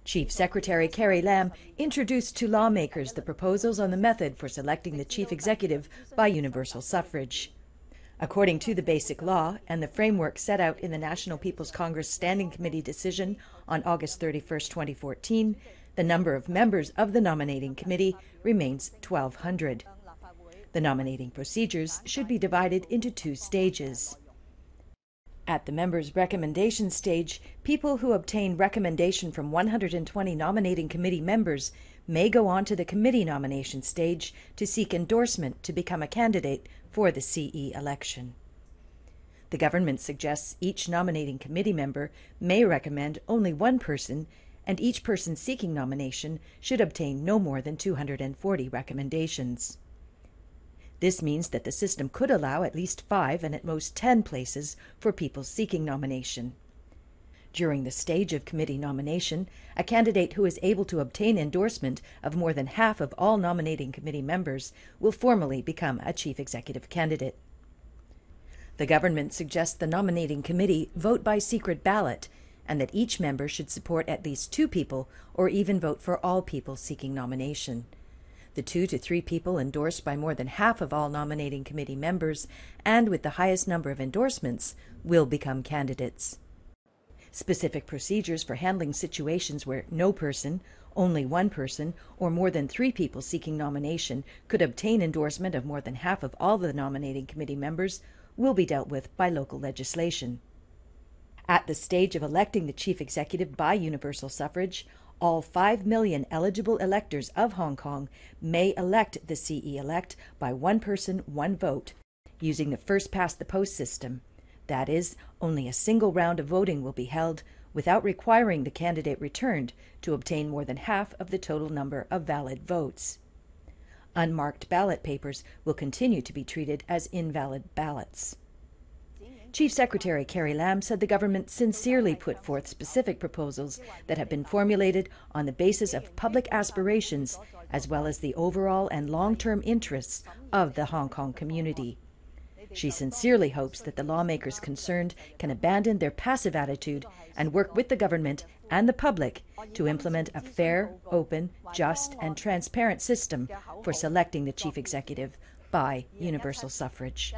Chief Secretary Carrie Lam introduced to lawmakers the proposals on the method for selecting the chief executive by universal suffrage. According to the Basic Law and the framework set out in the National People's Congress Standing Committee decision on August 31, 2014, the number of members of the nominating committee remains 1,200. The nominating procedures should be divided into two stages. At the members' recommendation stage, people who obtain recommendation from 120 nominating committee members may go on to the committee nomination stage to seek endorsement to become a candidate for the CE election. The government suggests each nominating committee member may recommend only one person, and each person seeking nomination should obtain no more than 240 recommendations. This means that the system could allow at least 5 and at most 10 places for people seeking nomination. During the stage of committee nomination, a candidate who is able to obtain endorsement of more than half of all nominating committee members will formally become a chief executive candidate. The government suggests the nominating committee vote by secret ballot, and that each member should support at least 2 people or even vote for all people seeking nomination. The 2 to 3 people endorsed by more than half of all nominating committee members and with the highest number of endorsements will become candidates. Specific procedures for handling situations where no person, only one person, or more than 3 people seeking nomination could obtain endorsement of more than half of all the nominating committee members will be dealt with by local legislation. At the stage of electing the chief executive by universal suffrage, all 5 million eligible electors of Hong Kong may elect the CE-elect by one person, one vote, using the first-past-the-post system. That is, only a single round of voting will be held without requiring the candidate returned to obtain more than half of the total number of valid votes. Unmarked ballot papers will continue to be treated as invalid ballots. Chief Secretary Carrie Lam said the government sincerely put forth specific proposals that have been formulated on the basis of public aspirations as well as the overall and long-term interests of the Hong Kong community. She sincerely hopes that the lawmakers concerned can abandon their passive attitude and work with the government and the public to implement a fair, open, just, and transparent system for selecting the chief executive by universal suffrage.